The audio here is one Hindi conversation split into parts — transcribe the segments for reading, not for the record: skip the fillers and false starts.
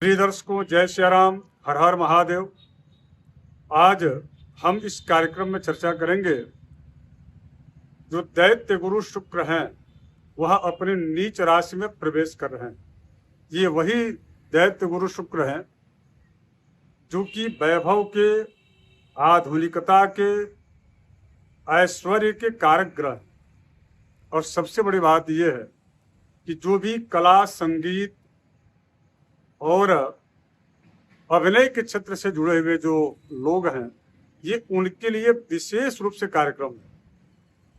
प्रिय दर्शकों, जय श्री राम, हर हर महादेव। आज हम इस कार्यक्रम में चर्चा करेंगे जो दैत्य गुरु शुक्र हैं वह अपने नीच राशि में प्रवेश कर रहे हैं। ये वही दैत्य गुरु शुक्र हैं जो कि वैभव के, आधुनिकता के, ऐश्वर्य के कारक ग्रह। और सबसे बड़ी बात यह है कि जो भी कला, संगीत और अभिनय के क्षेत्र से जुड़े हुए जो लोग हैं, ये उनके लिए विशेष रूप से कार्यक्रम है,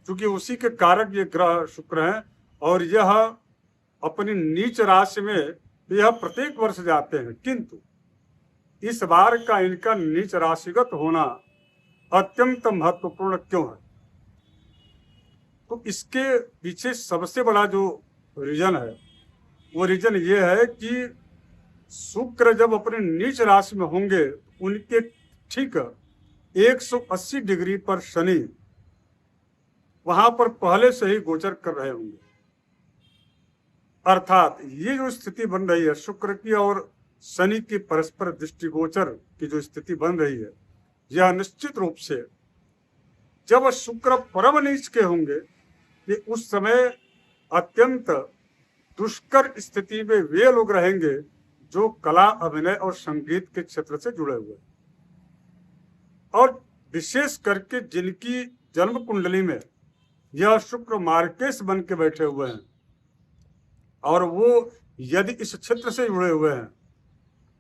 क्योंकि उसी के कारक ये ग्रह शुक्र हैं। और यह अपनी नीच राशि में यह प्रत्येक वर्ष जाते हैं, किंतु इस बार का इनका नीच राशिगत होना अत्यंत महत्वपूर्ण क्यों है? तो इसके पीछे सबसे बड़ा जो रीजन है वो रीजन ये है कि शुक्र जब अपने नीच राशि में होंगे, उनके ठीक 180 डिग्री पर शनि वहां पर पहले से ही गोचर कर रहे होंगे। अर्थात ये जो स्थिति बन रही है शुक्र की और शनि की परस्पर दृष्टिगोचर की जो स्थिति बन रही है, यह निश्चित रूप से जब शुक्र परम नीच के होंगे, ये उस समय अत्यंत दुष्कर स्थिति में वे लोग रहेंगे जो कला, अभिनय और संगीत के क्षेत्र से जुड़े हुए, और विशेष करके जिनकी जन्म कुंडली में यह शुक्र मार्केश बन के बैठे हुए हैं और वो यदि इस क्षेत्र से जुड़े हुए हैं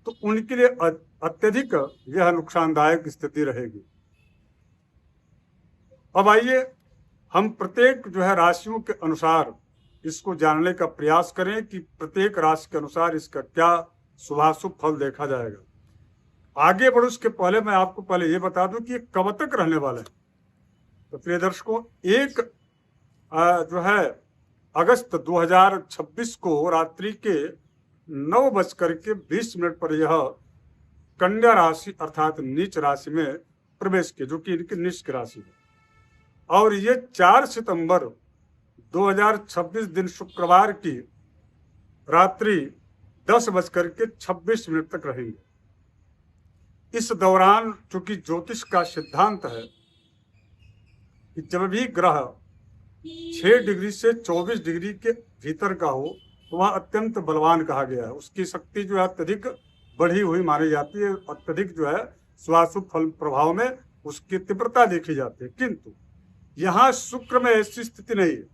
तो उनके लिए अत्यधिक यह नुकसानदायक स्थिति रहेगी। अब आइए हम प्रत्येक जो है राशियों के अनुसार इसको जानने का प्रयास करें कि प्रत्येक राशि के अनुसार इसका क्या शुभाशुभ फल देखा जाएगा। आगे बढ़ो उसके पहले मैं आपको पहले ये बता दूं कि ये कब तक रहने वाले हैं। तो प्रिय दर्शकों, एक जो है अगस्त 2026 को रात्रि के 9:20 पर यह कन्या राशि अर्थात नीच राशि में प्रवेश किए, जो कि इनकी निष्क राशि है। और ये 4 सितंबर 2026 दिन शुक्रवार की रात्रि 10:26 तक रहेंगे। इस दौरान चूंकि ज्योतिष का सिद्धांत है कि जब भी ग्रह 6 डिग्री से 24 डिग्री के भीतर का हो तो वह अत्यंत बलवान कहा गया है। उसकी शक्ति जो है अत्यधिक बढ़ी हुई मानी जाती है, अत्यधिक जो है शुभाशुभ फल प्रभाव में उसकी तीव्रता देखी जाती है। किंतु यहाँ शुक्र में ऐसी स्थिति नहीं है।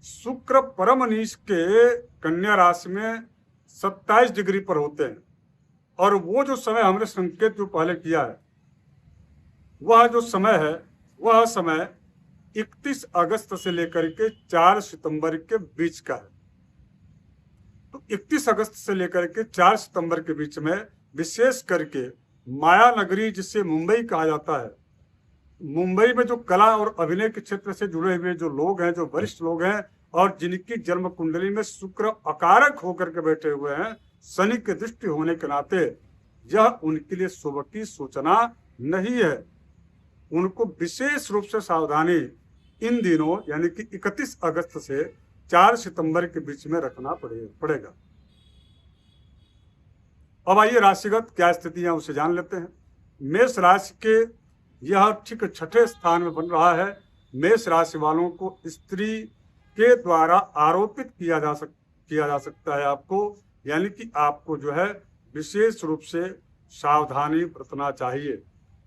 शुक्र परम नीच के कन्या राशि में 27 डिग्री पर होते हैं, और वो जो समय हमने संकेत जो पहले किया है, वह जो समय है वह समय 31 अगस्त से लेकर के 4 सितंबर के बीच का है। तो 31 अगस्त से लेकर के 4 सितंबर के बीच में विशेष करके माया नगरी, जिसे मुंबई कहा जाता है, मुंबई में जो कला और अभिनय के क्षेत्र से जुड़े हुए जो लोग हैं, जो वरिष्ठ लोग हैं और जिनकी जन्म कुंडली में शुक्र अकारक होकर के बैठे हुए हैं, शनि की दृष्टि होने के नाते यह उनके लिए शुभ की सूचना नहीं है। उनको विशेष रूप से सावधानी इन दिनों यानी कि 31 अगस्त से 4 सितंबर के बीच में रखना पड़ेगा। अब आइए राशिगत क्या स्थितियां उसे जान लेते हैं। मेष राशि के यह ठीक 6ठे स्थान में बन रहा है। मेष राशि वालों को स्त्री के द्वारा आरोपित किया जा सकता है आपको, यानी कि आपको जो है विशेष रूप से सावधानी बरतना चाहिए।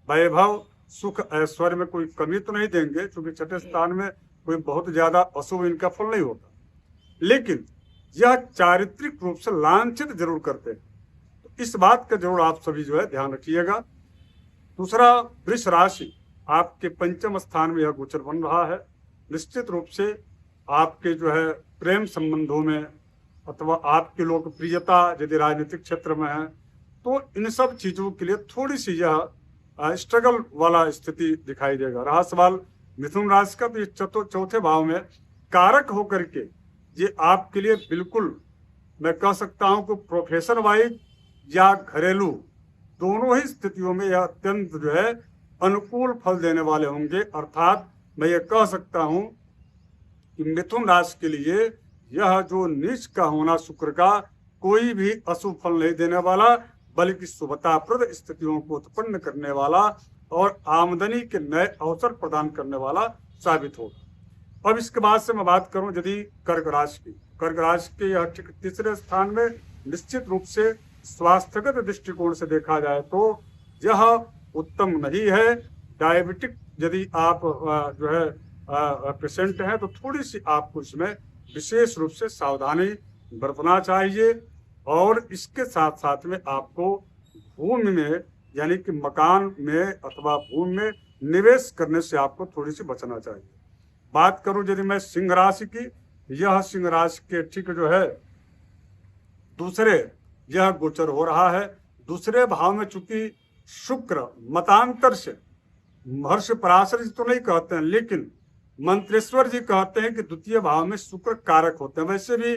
वैभव, सुख, ऐश्वर्य में कोई कमी तो नहीं देंगे, क्योंकि 6ठे स्थान में कोई बहुत ज्यादा अशुभ इनका फल नहीं होता, लेकिन यह चारित्रिक रूप से लांछित जरूर करते हैं। तो इस बात का जरूर आप सभी जो है ध्यान रखिएगा। दूसरा, वृष राशि आपके 5वें स्थान में यह गोचर बन रहा है। निश्चित रूप से आपके जो है प्रेम संबंधों में अथवा आपकी लोकप्रियता यदि राजनीतिक क्षेत्र में है तो इन सब चीजों के लिए थोड़ी सी यह स्ट्रगल वाला स्थिति दिखाई देगा। रहा सवाल मिथुन राशि का, तो चौथे भाव में कारक होकर के ये आपके लिए बिल्कुल मैं कह सकता हूं कि प्रोफेशन वाइज या घरेलू दोनों ही स्थितियों में यह अत्यंत जो है अनुकूल फल देने वाले होंगे। अर्थात मैं ये कह सकता हूं कि मिथुन राशि के लिए यह जो नीच का होना शुक्र का कोई भी अशुभ फल नहीं देने वाला, बल्कि शुभताप्रद स्थितियों को उत्पन्न करने वाला और आमदनी के नए अवसर प्रदान करने वाला साबित होगा। अब इसके बाद से मैं बात करूं यदि कर्क राशि की। कर्क राशि के यह ठीक तीसरे स्थान में निश्चित रूप से स्वास्थ्यगत दृष्टिकोण से देखा जाए तो यह उत्तम नहीं है। डायबिटिक यदि आप जो है पेशेंट हैं तो थोड़ी सी आपको इसमें विशेष रूप से सावधानी बरतना चाहिए। और इसके साथ साथ में आपको भूमि में यानी कि मकान में अथवा भूमि में निवेश करने से आपको थोड़ी सी बचना चाहिए। बात करूं यदि मैं सिंह राशि की, यह सिंह राशि के ठीक जो है दूसरे यह गोचर हो रहा है। दूसरे भाव में चूंकि शुक्र मतांतर से, महर्षि पराशर जी तो नहीं कहते हैं लेकिन मंत्रेश्वर जी कहते हैं कि द्वितीय भाव में शुक्र कारक होते हैं। वैसे भी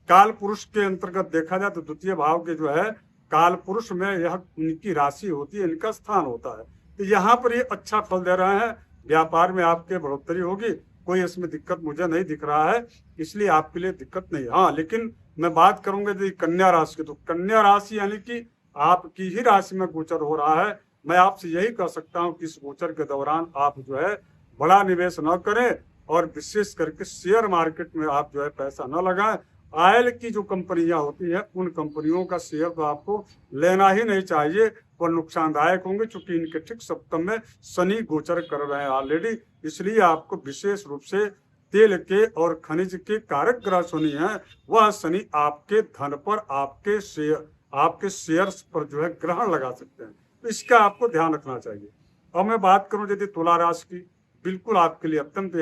काल पुरुष के अंतर्गत देखा जाए तो द्वितीय भाव के जो है काल पुरुष में यह उनकी राशि होती है, इनका स्थान होता है। तो यहाँ पर ये अच्छा फल दे रहे हैं, व्यापार में आपके बढ़ोतरी होगी, कोई इसमें दिक्कत मुझे नहीं दिख रहा है, इसलिए आपके लिए दिक्कत नहीं। हाँ, लेकिन मैं बात करूंगा यदि कन्या राशि की, तो कन्या राशि यानी कि आपकी ही राशि में गोचर हो रहा है। मैं आपसे यही कह सकता हूँ कि इस गोचर के दौरान आप जो है बड़ा निवेश न करें और विशेष करके शेयर मार्केट में आप जो है पैसा न लगाएं। ऑयल की जो कंपनियां होती हैं उन कंपनियों का शेयर तो आपको लेना ही नहीं चाहिए, वो नुकसानदायक होंगे, चूंकि इनके ठीक सप्तम में शनि गोचर कर रहे हैं ऑलरेडी। इसलिए आपको विशेष रूप से तेल के और खनिज के कारक ग्रह शनि है, वह शनि आपके धन पर, आपके शेयर्स पर जो है ग्रहण लगा सकते हैं, तो इसका आपको ध्यान रखना चाहिए। अब मैं बात करूं यदि तुला राशि की, बिल्कुल आपके लिए अत्यंत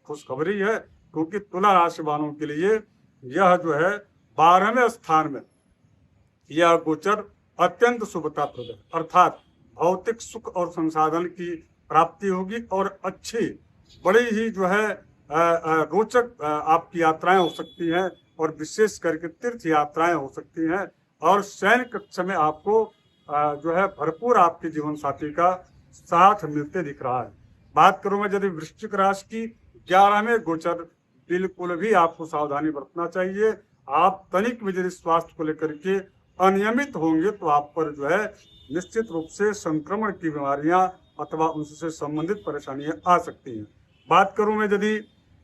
खुशखबरी है, क्योंकि तुला राशि वालों के लिए यह जो है 12वें स्थान में यह गोचर अत्यंत शुभताप्रद है, अर्थात भौतिक सुख और संसाधन की प्राप्ति होगी और अच्छी बड़ी ही जो है रोचक आपकी यात्राएं हो सकती हैं और विशेष करके तीर्थ यात्राएं हो सकती हैं। और शयन कक्ष में आपको जो है भरपूर आपके जीवन साथी का साथ मिलते दिख रहा है। बात करूं मैं यदि वृश्चिक राशि की, 11वें गोचर, बिल्कुल भी आपको सावधानी बरतना चाहिए। आप तनिक में यदि स्वास्थ्य को लेकर के अनियमित होंगे तो आप पर जो है निश्चित रूप से संक्रमण की बीमारियां अथवा उनसे संबंधित परेशानियां आ सकती हैं। बात करूं मैं यदि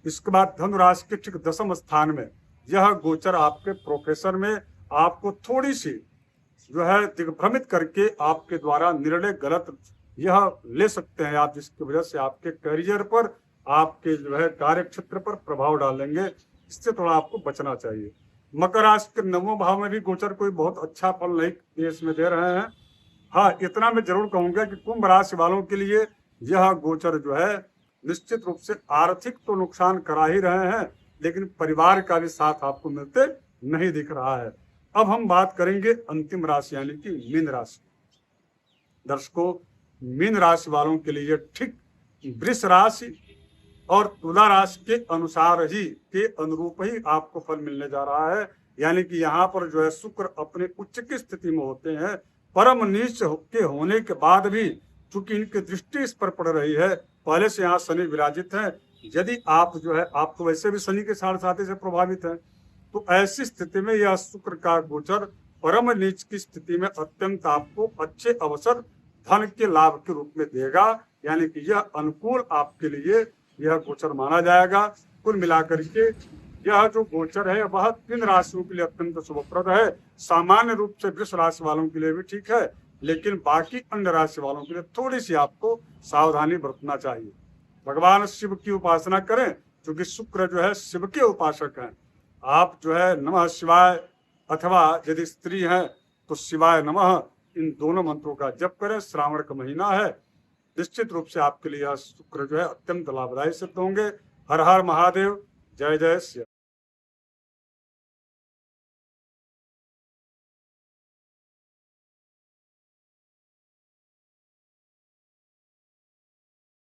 इसके बाद धनु राशि के ठीक 10वें स्थान में यह गोचर आपके प्रोफेशन में आपको थोड़ी सी जो है दिग्भ्रमित करके आपके द्वारा निर्णय गलत यह ले सकते हैं आप, जिसकी वजह से आपके करियर पर, आपके जो है कार्य क्षेत्र पर प्रभाव डालेंगे। इससे थोड़ा आपको बचना चाहिए। मकर राशि के 9वें भाव में भी गोचर कोई बहुत अच्छा फल नहीं इसमें दे रहे हैं। हाँ, इतना मैं जरूर कहूंगा कि कुंभ राशि वालों के लिए यह गोचर जो है निश्चित रूप से आर्थिक तो नुकसान करा ही रहे हैं, लेकिन परिवार का भी साथ आपको मिलते नहीं दिख रहा है। अब हम बात करेंगे अंतिम राशि यानी कि मीन राशि। दर्शकों, मीन राशि वालों के लिए ठीक वृष राशि और तुला राशि के अनुसार ही, के अनुरूप ही आपको फल मिलने जा रहा है। यानी कि यहाँ पर जो है शुक्र अपने उच्च की स्थिति में होते हैं, परम नीच के होने के बाद भी चूंकि इनकी दृष्टि इस पर पड़ रही है, पहले से यहाँ शनि विराजित है। यदि आप जो है, आप तो वैसे भी शनि के साढ़े साथी से प्रभावित हैं, तो ऐसी स्थिति में यह शुक्र का गोचर परम नीच की स्थिति में अत्यंत आपको अच्छे अवसर धन के लाभ के रूप में देगा। यानी कि यह अनुकूल आपके लिए यह गोचर माना जाएगा। कुल मिलाकर के यह जो गोचर है वह 3 राशियों के लिए अत्यंत शुभप्रद है। सामान्य रूप से वृष राशि वालों के लिए भी ठीक है, लेकिन बाकी अन्य राशि वालों के लिए थोड़ी सी आपको सावधानी बरतना चाहिए। भगवान शिव की उपासना करें, क्योंकि शुक्र जो है शिव के उपासक हैं। आप जो है नमः शिवाय अथवा यदि स्त्री हैं तो शिवाय नमः, इन दोनों मंत्रों का जप करें। श्रावण का महीना है, निश्चित रूप से आपके लिए शुक्र जो है अत्यंत लाभदायी सिद्ध होंगे। हर हर महादेव, जय जय श्री।